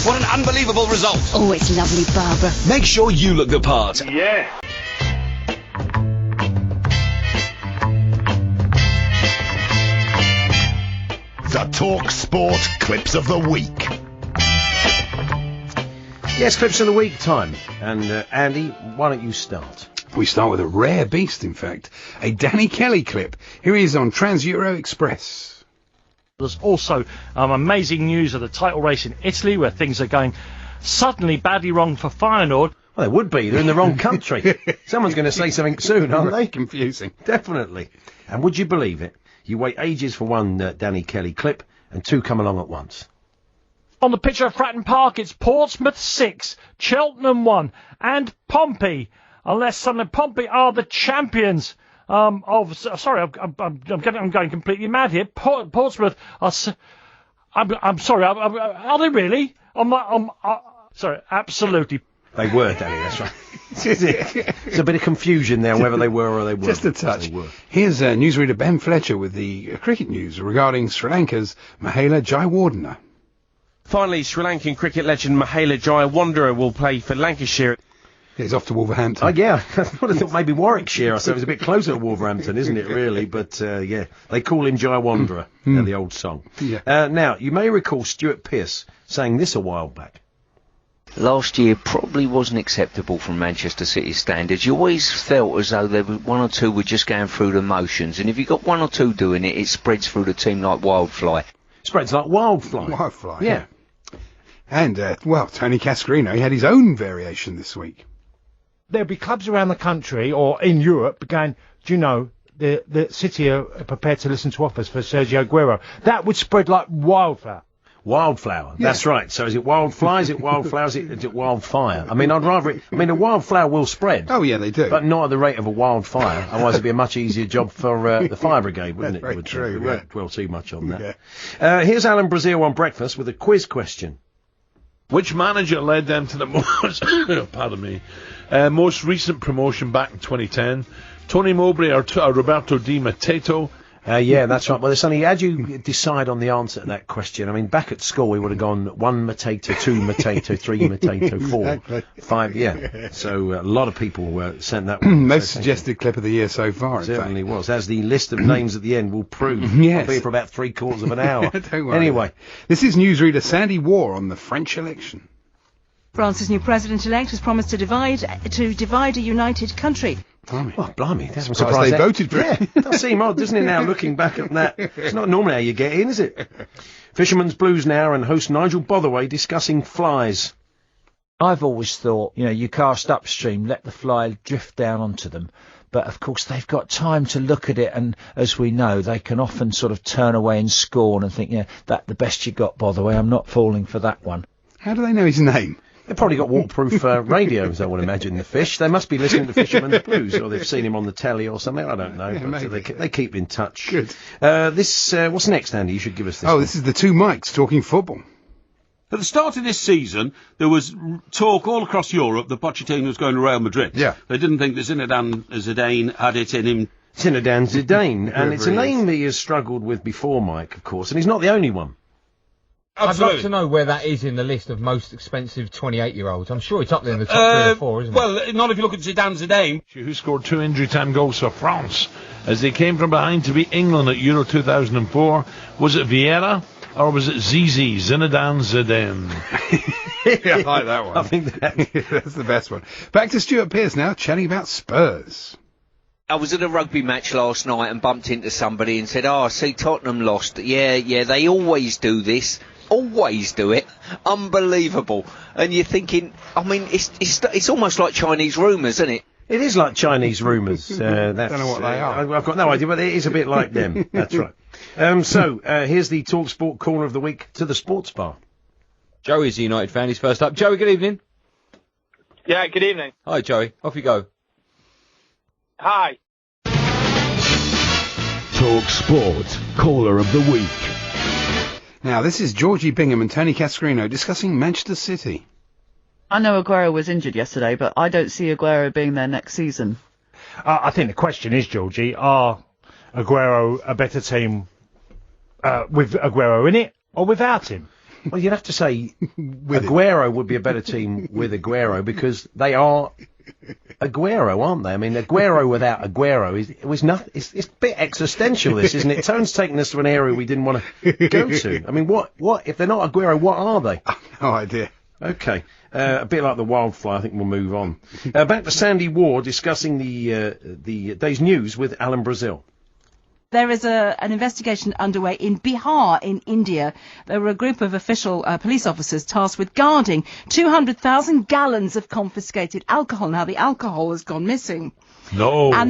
What an unbelievable result. Oh, it's lovely, Barbara. Make sure you look the part. Yeah. The talkSPORT Clips of the Week. Yes, Clips of the Week time. And Andy, why don't you start? We start with a rare beast, in fact. A Danny Kelly clip. Here he is on Trans-Euro Express. There's also amazing news of the title race in Italy, where things are going suddenly badly wrong for Feyenoord. Well, they would be. They're in the wrong country. Someone's going to say something soon, aren't they? Confusing. Definitely. And would you believe it? You wait ages for one Danny Kelly clip, and two come along at once. On the pitch at Fratton Park, it's Portsmouth 6, Cheltenham 1, and Pompey. Unless suddenly Pompey are the champions sorry, I'm going completely mad here. Portsmouth are... I'm sorry, are they really? Sorry, absolutely. They were, Danny, that's right. There's a bit of confusion there whether they were or they weren't. Just a touch. Here's newsreader Ben Fletcher with the cricket news regarding Sri Lanka's Mahela Jayawardene. Finally, Sri Lankan cricket legend Mahela Jayawardene will play for Lancashire. Yeah, he's off to Wolverhampton. Yeah, I would have thought maybe Warwickshire, so it was a bit closer to Wolverhampton, isn't it, really? But, yeah, they call him Jayawardene, the old song. Yeah. Now, you may recall Stuart Pearce saying this a while back. Last year probably wasn't acceptable from Manchester City standards. You always felt as though there were one or two were just going through the motions, and if you got one or two doing it, it spreads through the team like wildfly. Spreads like wildfly. Wildfly, yeah. And, Tony Cascarino, he had his own variation this week. There'll be clubs around the country or in Europe going, do you know, the City are prepared to listen to offers for Sergio Aguero. That would spread like wildfire. Wildflower, that's right. So is it wildfly, is it wildflower, is it wildfire? I mean, a wildflower will spread. Oh, yeah, they do. But not at the rate of a wildfire. Otherwise it'd be a much easier job for the fire brigade, wouldn't That's it? very true, We won't dwell too much on that. Yeah. Here's Alan Brazil on breakfast with a quiz question. Which manager led them to the most recent promotion back in 2010? Tony Mowbray or Roberto Di Matteo? Yeah, that's right. Well, it's only, how'd you decide on the answer to that question? I mean, back at school, we would have gone 1 Matteo, 2 Matteo, 3 Matteo, 4, Exactly. 5, yeah. So a lot of people sent that one. Most suggested clip of the year so far, in certainly fact. was, as the list of names at the end will prove. Yes. I'll be here for about 3/4 of an hour. Don't worry. Anyway. This is newsreader Sandy Waugh on the French election. France's new president-elect has promised to divide a united country. Blimey. Oh, blimey. That's I'm surprised they voted for it. Yeah, it does seem odd, doesn't it, now, looking back at that? It's not normally how you get in, is it? Fisherman's Blues now, and host Nigel Botherway discussing flies. I've always thought, you cast upstream, let the fly drift down onto them. But, of course, they've got time to look at it, and as we know, they can often sort of turn away in scorn and think, that's the best you got, Botherway, I'm not falling for that one. How do they know his name? They've probably got waterproof radios, I would imagine, the fish. They must be listening to Fisherman's Blues, or they've seen him on the telly or something. I don't know. Yeah, but they keep in touch. Good. What's next, Andy? You should give us this. This is the two mics talking football. At the start of this season, there was talk all across Europe that Pochettino was going to Real Madrid. Yeah. They didn't think that Zinedine Zidane had it in him. Zinedine Zidane, and it's a name that he has struggled with before, Mike, of course, and he's not the only one. Absolutely. I'd love to know where that is in the list of most expensive 28-year-olds. I'm sure it's up there in the top 3 or 4, isn't it? Well, not if you look at Zidane Zidane. Who scored 2 injury time goals for France as they came from behind to beat England at Euro 2004. Was it Vieira or was it Zinedine Zidane? Yeah, I like that one. I think that's the best one. Back to Stuart Pearce now, chatting about Spurs. I was at a rugby match last night and bumped into somebody and said, I see Tottenham lost. Yeah, they always do this. Always do it. Unbelievable. And you're thinking, I mean, it's almost like Chinese rumours, isn't it? It is like Chinese rumours. Don't know what they are. I've got no idea, but it is a bit like them. That's right. Here's the talkSPORT corner of the week to the sports bar. Joey's a United fan. He's first up. Joey, good evening. Yeah, good evening. Hi, Joey. Off you go. Hi. talkSPORT caller of the week. Now, this is Georgie Bingham and Tony Cascarino discussing Manchester City. I know Aguero was injured yesterday, but I don't see Aguero being there next season. I think the question is, Georgie, are Aguero a better team with Aguero in it or without him? Well, you'd have to say Aguero would be a better team with Aguero because they are Aguero, aren't they? I mean, Aguero without Aguero was nothing. It's a bit existential, this, isn't it? Tone's taken us to an area we didn't want to go to. I mean, what if they're not Aguero? What are they? No idea. Okay, a bit like the wildfly. I think we'll move on. Back to Sandy Ward discussing the day's news with Alan Brazil. There is an investigation underway in Bihar in India. There were a group of official police officers tasked with guarding 200,000 gallons of confiscated alcohol. Now, the alcohol has gone missing. No. And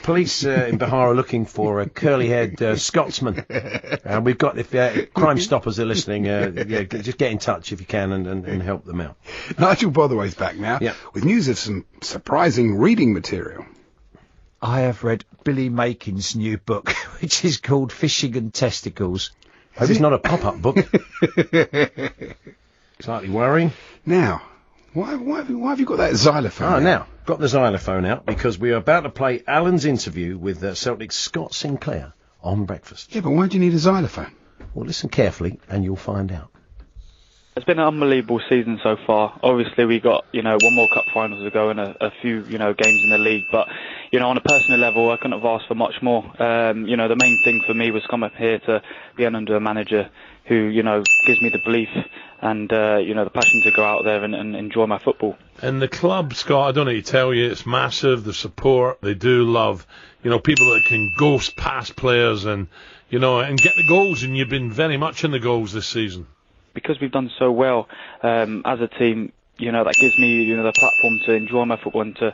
police in Bihar are looking for a curly-haired Scotsman. We've got, if Crime Stoppers are listening, just get in touch if you can and help them out. Nigel Botherway's back now with news of some surprising reading material. I have read Billy Makin's new book, which is called Fishing and Testicles. Hope it's not a pop-up book. Slightly worrying. Now, why have you got that xylophone out? Now, got the xylophone out because we are about to play Alan's interview with Celtic's Scott Sinclair on breakfast. Yeah, but why do you need a xylophone? Well, listen carefully and you'll find out. It's been an unbelievable season so far. Obviously, we got, one more cup finals to go and a few, games in the league. But, on a personal level, I couldn't have asked for much more. The main thing for me was come up here to be under a manager who, gives me the belief and, the passion to go out there and enjoy my football. And the club, Scott, I don't need to tell you, it's massive, the support, they do love, people that can ghost past players and, and get the goals, and you've been very much in the goals this season. Because we've done so well as a team, that gives me, the platform to enjoy my football and to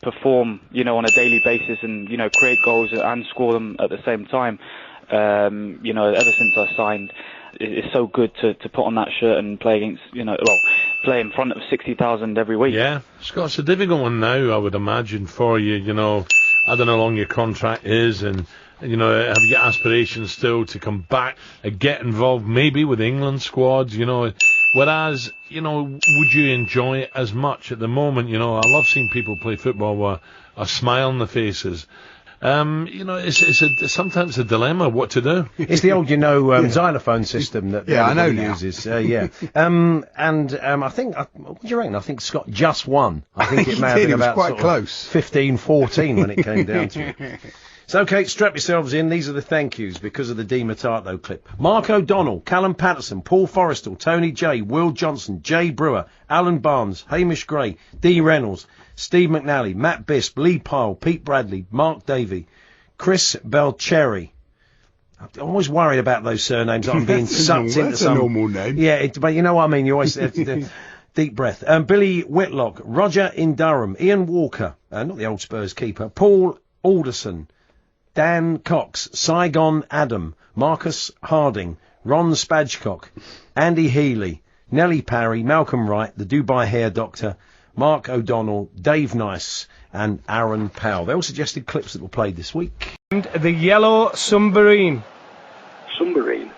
perform, on a daily basis and, create goals and score them at the same time. Ever since I signed, it's so good to put on that shirt and play against, play in front of 60,000 every week. Yeah, Scott, it's a difficult one now, I would imagine, for you, I don't know how long your contract is and, have you got aspirations still to come back and get involved maybe with England squads, whereas, would you enjoy it as much at the moment? I love seeing people play football with a smile on their faces. It's sometimes a dilemma what to do. It's the old, xylophone system that I know uses. I think, what do you reckon? I think Scott just won. I think it may have been about quite close. 15-14 when it came down to it. So, okay, strap yourselves in. These are the thank yous because of the Di Matteo clip. Mark O'Donnell, Callum Patterson, Paul Forrestal, Tony J, Will Johnson, Jay Brewer, Alan Barnes, Hamish Gray, Dee Reynolds, Steve McNally, Matt Bisp, Lee Pyle, Pete Bradley, Mark Davey, Chris Belcheri. I'm always worried about those surnames. I'm being sucked into some... That's a normal name. Yeah, but you know what I mean. You always... deep breath. Billy Whitlock, Roger in Durham, Ian Walker, not the old Spurs keeper, Paul Alderson, Dan Cox, Saigon Adam, Marcus Harding, Ron Spadgecock, Andy Healy, Nellie Parry, Malcolm Wright, the Dubai Hair Doctor, Mark O'Donnell, Dave Nice, and Aaron Powell. They all suggested clips that were played this week. The Yellow Submarine. Submarine?